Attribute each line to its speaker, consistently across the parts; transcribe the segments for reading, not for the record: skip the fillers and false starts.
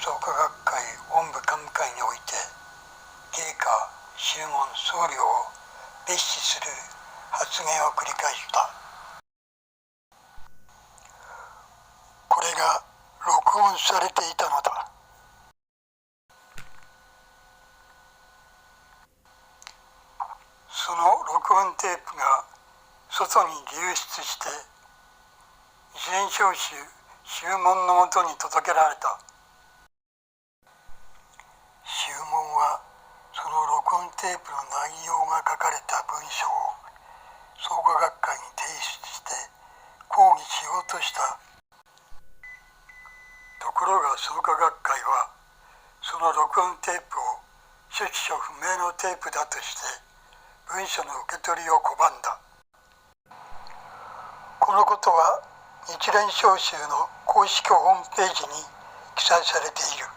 Speaker 1: 創価学会本部幹部会において経過宗門僧侶を蔑視する発言を繰り返した。これが録音されていたのだ。その録音テープが外に流出して一連召集宗門のもとに届けられた。宗門はその録音テープの内容が書かれた文書を創価学会に提出して抗議しようとした。ところが創価学会はその録音テープを出所不明のテープだとして文書の受け取りを拒んだ。このことは日蓮召集の公式ホームページに記載されている。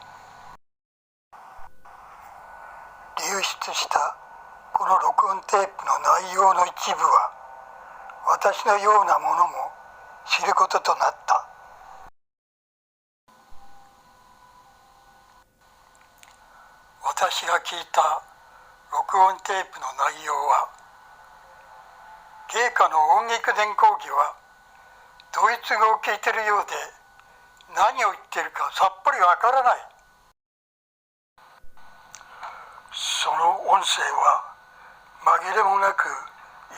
Speaker 1: 流出したこの録音テープの内容の一部は私のようなものも知ることとなった。私が聞いた録音テープの内容は、慶華の音劇伝講義はドイツ語を聞いているようで何を言っているかさっぱりわからない。その音声は紛れもなく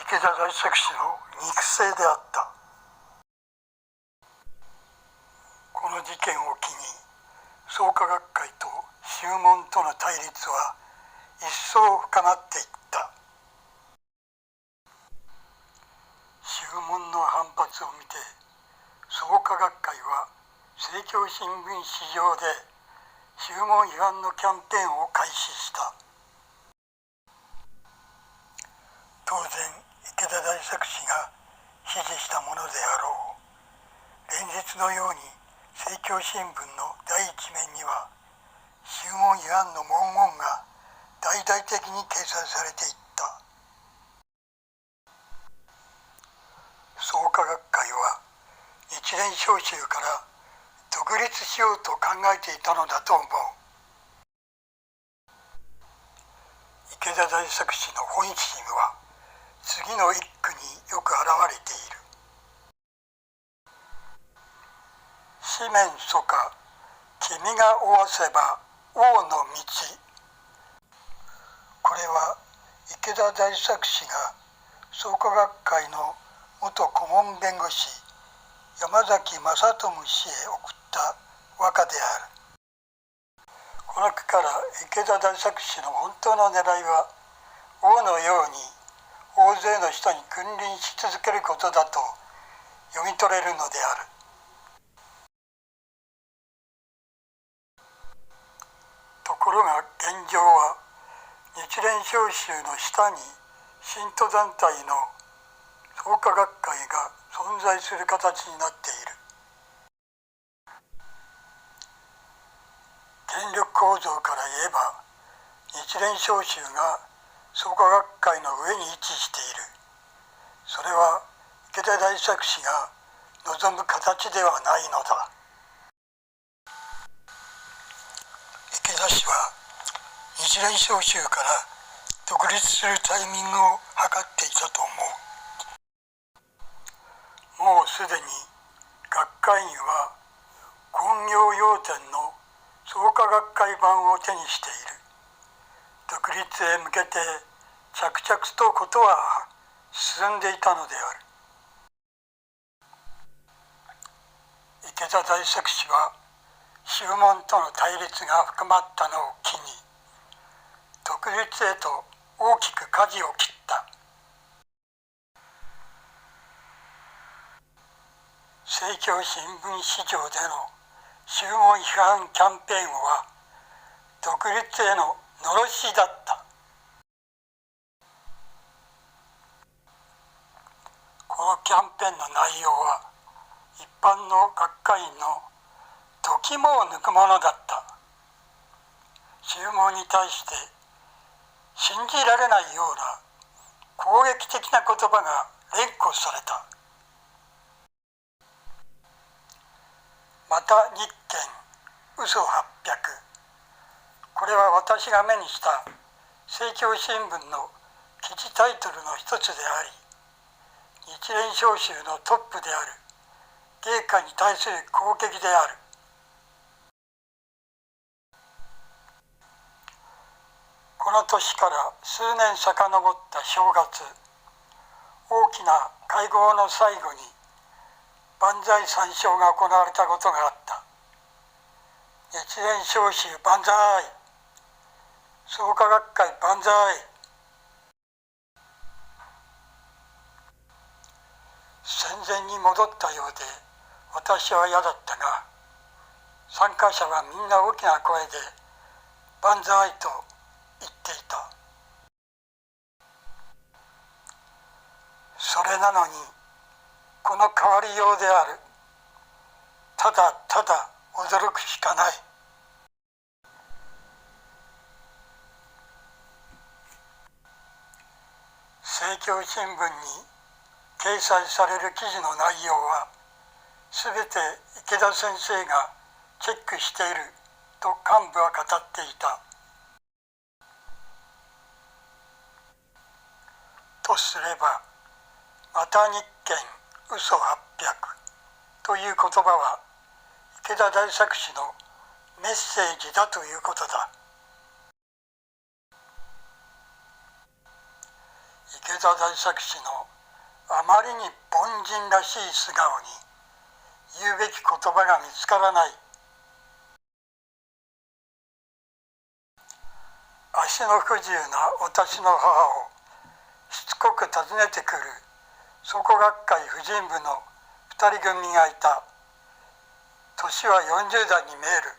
Speaker 1: 池田大作氏の肉声であった。この事件を機に創価学会と宗門との対立は一層深まっていった。宗門の反発を見て創価学会は政教新聞紙上で宗門違反のキャンペーンを開始した。当然池田大作氏が指示したものであろう。連日のように政教新聞の第一面には宗門違反の文言が大々的に掲載されていった。創価学会は日蓮召集から独立しようと考えていたのだと思う。池田大作氏の本心は次の一句によく表れている。四面楚歌、君がおわせば王の道。これは池田大作氏が創価学会の元顧問弁護士山崎正智氏へ送った和歌である。この句から池田大作氏の本当の狙いは王のように大勢の人に君臨し続けることだと読み取れるのである。ところが現状は日蓮召集の下に信徒団体の創価学会が存在する形になっている。権力構造から言えば日蓮召集が創価学会の上に位置している。それは池田大作氏が望む形ではないのだ。池田氏は日蓮召集から独立するタイミングを図っていたと思う。もうすでに学会には金業要点の創価学会版を手にしている。独立へ向けて着々とことは進んでいたのである。池田大作氏は宗門との対立が深まったのを機に独立へと大きく舵を切った。政教新聞市場での宗門批判キャンペーンは独立への罵りだった。このキャンペーンの内容は一般の学会員の時もを抜くものだった。宗門に対して信じられないような攻撃的な言葉が連呼された。また日憲、嘘800。これは私が目にした政教新聞の記事タイトルの一つであり、日蓮召集のトップである芸家に対する攻撃である。この年から数年遡った正月、大きな会合の最後に万歳三唱が行われたことがあった。日蓮召集万歳、創価学会万歳。戦前に戻ったようで私は嫌だったが、参加者はみんな大きな声で万歳と言っていた。それなのにこの変わりようである。ただただ驚くしかない。政教新聞に掲載される記事の内容はすべて池田先生がチェックしていると幹部は語っていた。とすれば、また日券嘘800という言葉は池田大作氏のメッセージだということだ。池田大作氏のあまりに凡人らしい素顔に言うべき言葉が見つからない。足の不自由な私の母をしつこく訪ねてくる創価学会婦人部の2人組がいた。年は40代に見える。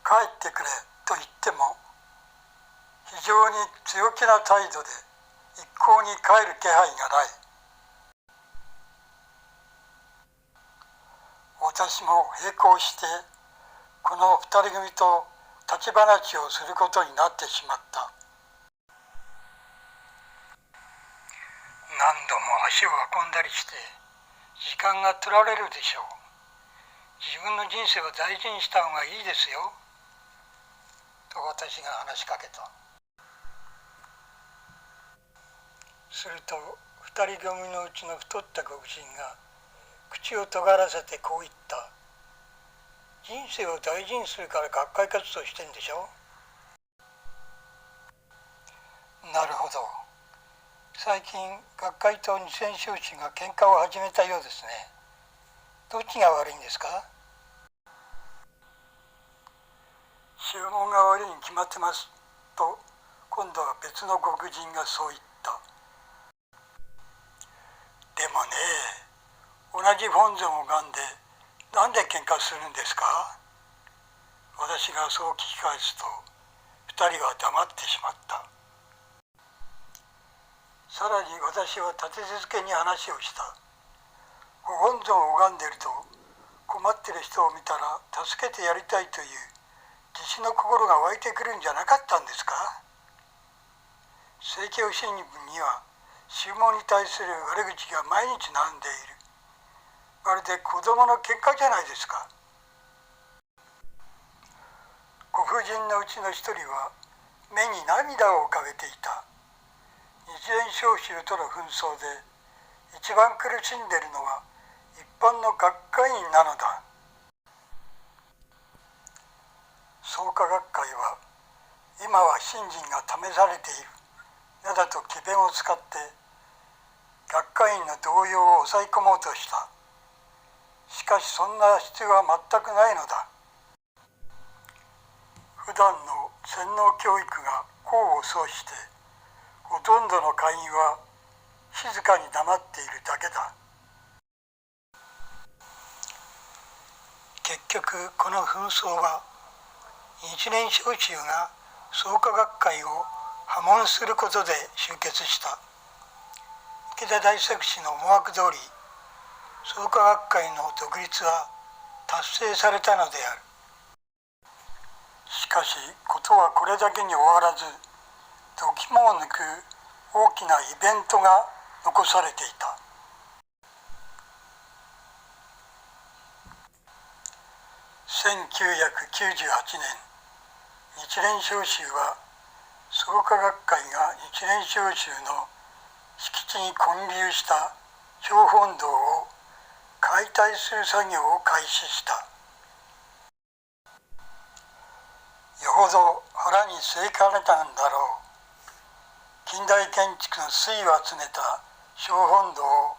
Speaker 1: 帰ってくれと言っても非常に強気な態度で一向に帰る気配がない。私も並行してこの2人組と立ち話をすることになってしまった。何度も足を運んだりして時間が取られるでしょう。自分の人生を大事にした方がいいですよと私が話しかけた。すると2人組のうちの太った黒人が口を尖らせてこう言った。人生を大事にするから学会活動してんでしょ。なるほど。最近学会と日蓮召集が喧嘩を始めたようですね。どっちが悪いんですか。注文が悪いに決まってますと今度は別の黒人がそう言った。でもね、同じ本尊を拝んでなんで喧嘩するんですか。私がそう聞き返すと2人は黙ってしまった。さらに私は立て続けに話をした。ご本尊を拝んでいると困っている人を見たら助けてやりたいという自信の心が湧いてくるんじゃなかったんですか。政教新聞には宗門に対する悪口が毎日並んでいる。まるで子供の喧嘩じゃないですか。ご婦人のうちの一人は目に涙を浮かべていた。日蓮召集との紛争で一番苦しんでいるのは一般の学会員なのだ。創価学会は今は信心が試されているなどと詭弁を使って学会員の動揺を抑え込もうとした。しかしそんな必要は全くないのだ。普段の洗脳教育が功を奏してほとんどの会員は静かに黙っているだけだ。結局この紛争は日蓮召集が創価学会を破門することで終結した。池田大作氏の思惑通り創価学会の独立は達成されたのである。しかし事はこれだけに終わらず、度肝を抜く大きなイベントが残されていた。1998年、日蓮召集は創価学会が日蓮召集の敷地に建立した標本堂を解体する作業を開始した。よほど腹に据えかねたんだろう。近代建築の粋を集めた標本堂を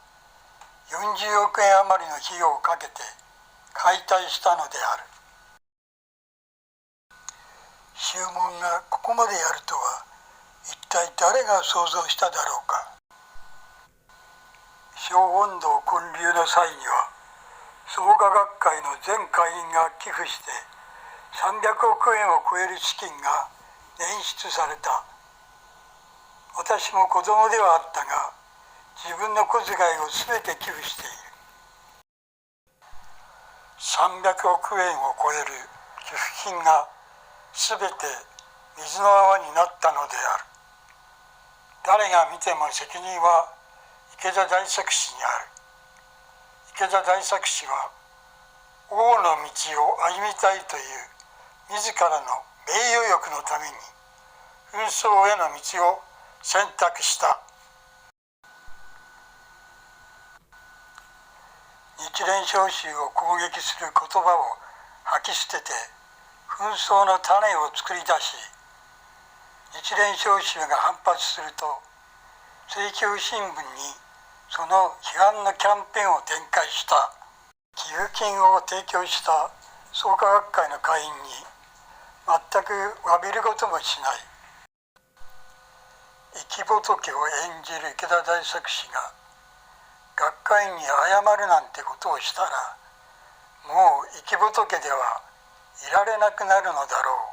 Speaker 1: 40億円余りの費用をかけて解体したのである。宗門がここまでやるとは一体誰が想像しただろうか。標本堂建立の際には創価学会の全会員が寄付して300億円を超える資金が捻出された。私も子供ではあったが、自分の小遣いをすべて寄付している。300億円を超える寄付金がすべて水の泡になったのである。誰が見ても責任は池田大作氏にある。池田大作氏は王の道を歩みたいという自らの名誉欲のために紛争への道を選択した。日蓮召集を攻撃する言葉を吐き捨てて紛争の種を作り出し、日蓮召集が反発すると政教新聞にその批判のキャンペーンを展開した。寄付金を提供した創価学会の会員に全く詫びることもしない。生き仏を演じる池田大作氏が学会員に謝るなんてことをしたら、もう生き仏ではいられなくなるのだろう。